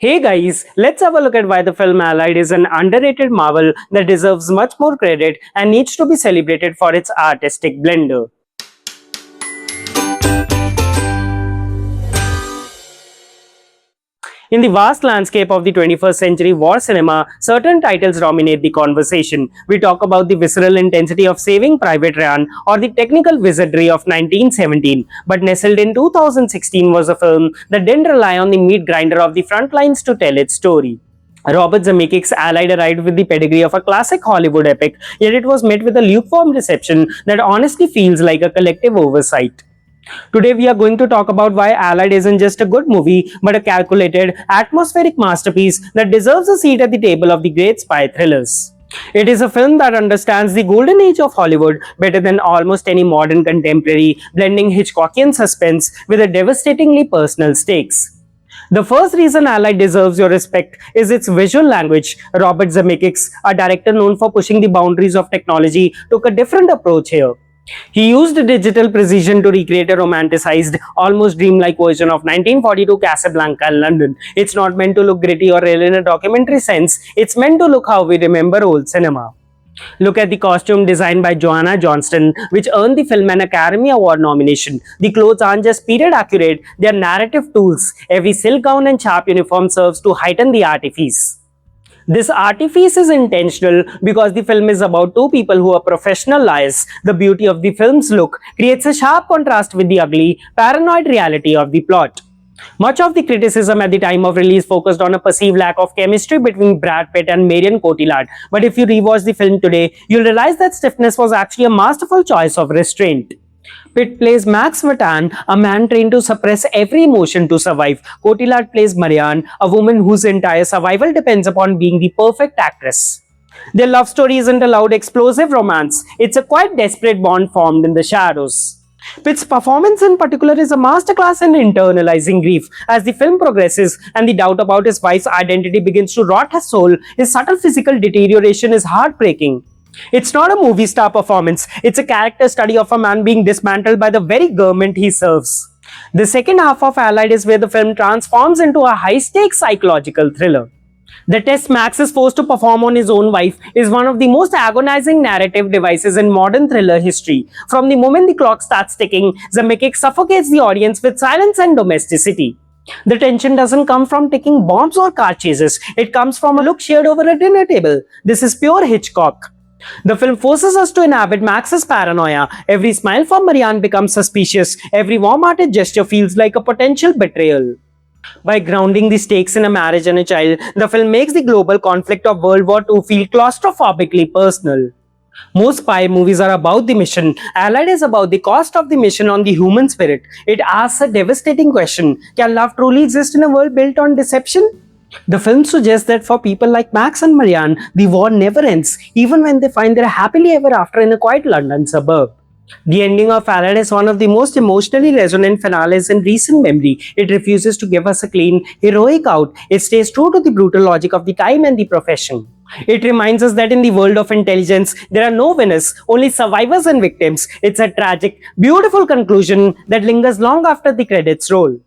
Hey guys, let's have a look at why the film Allied is an underrated marvel that deserves much more credit and needs to be celebrated for its artistic splendor. In the vast landscape of the 21st century war cinema, certain titles dominate the conversation. We talk about the visceral intensity of Saving Private Ryan or the technical wizardry of 1917, but nestled in 2016 was a film that didn't rely on the meat grinder of the front lines to tell its story. Robert Zemeckis' Allied arrived with the pedigree of a classic Hollywood epic, yet it was met with a lukewarm reception that honestly feels like a collective oversight. Today we are going to talk about why Allied isn't just a good movie, but a calculated, atmospheric masterpiece that deserves a seat at the table of the great spy thrillers. It is a film that understands the golden age of Hollywood better than almost any modern contemporary, blending Hitchcockian suspense with a devastatingly personal stakes. The first reason Allied deserves your respect is its visual language. Robert Zemeckis, a director known for pushing the boundaries of technology, took a different approach here. He used digital precision to recreate a romanticized, almost dreamlike version of 1942 Casablanca and London. It's not meant to look gritty or real in a documentary sense, it's meant to look how we remember old cinema. Look at the costume designed by Joanna Johnston, which earned the film an Academy Award nomination. The clothes aren't just period accurate, they are narrative tools. Every silk gown and sharp uniform serves to heighten the artifice. This artifice is intentional because the film is about two people who are professional liars. The beauty of the film's look creates a sharp contrast with the ugly, paranoid reality of the plot. Much of the criticism at the time of release focused on a perceived lack of chemistry between Brad Pitt and Marion Cotillard. But if you rewatch the film today, you'll realize that stiffness was actually a masterful choice of restraint. Pitt plays Max Vatan, a man trained to suppress every emotion to survive. Cotillard plays Marion, a woman whose entire survival depends upon being the perfect actress. Their love story isn't a loud, explosive romance. It's a quite desperate bond formed in the shadows. Pitt's performance in particular is a masterclass in internalizing grief. As the film progresses and the doubt about his wife's identity begins to rot his soul, his subtle physical deterioration is heartbreaking. It's not a movie star performance, it's a character study of a man being dismantled by the very government he serves. The second half of Allied is where the film transforms into a high-stakes psychological thriller. The test Max is forced to perform on his own wife is one of the most agonizing narrative devices in modern thriller history. From the moment the clock starts ticking, Zemeckis suffocates the audience with silence and domesticity. The tension doesn't come from ticking bombs or car chases, it comes from a look shared over a dinner table. This is pure Hitchcock. The film forces us to inhabit Max's paranoia. Every smile from Marianne becomes suspicious. Every warm-hearted gesture feels like a potential betrayal. By grounding the stakes in a marriage and a child, the film makes the global conflict of World War II feel claustrophobically personal. Most spy movies are about the mission. Allied is about the cost of the mission on the human spirit. It asks a devastating question. Can love truly exist in a world built on deception? The film suggests that for people like Max and Marianne, the war never ends, even when they find their happily ever after in a quiet London suburb. The ending of Allied is one of the most emotionally resonant finales in recent memory. It refuses to give us a clean, heroic out. It stays true to the brutal logic of the time and the profession. It reminds us that in the world of intelligence, there are no winners, only survivors and victims. It's a tragic, beautiful conclusion that lingers long after the credits roll.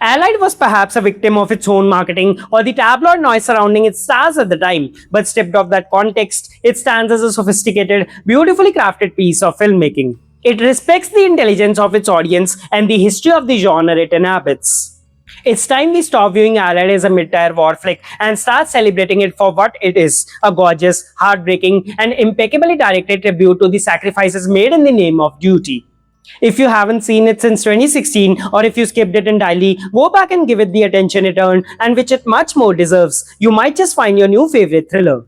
Allied was perhaps a victim of its own marketing or the tabloid noise surrounding its stars at the time, but stripped of that context, it stands as a sophisticated, beautifully crafted piece of filmmaking. It respects the intelligence of its audience and the history of the genre it inhabits. It's time we stop viewing Allied as a mid-tier war flick and start celebrating it for what it is, a gorgeous, heartbreaking, and impeccably directed tribute to the sacrifices made in the name of duty. If you haven't seen it since 2016 or if you skipped it entirely, go back and give it the attention it earned and which it much more deserves. You might just find your new favorite thriller.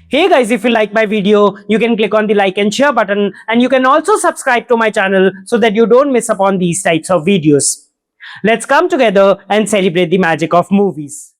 Hey guys, if you like my video, you can click on the like and share button, and you can also subscribe to my channel so that you don't miss upon these types of videos. Let's come together and celebrate the magic of movies.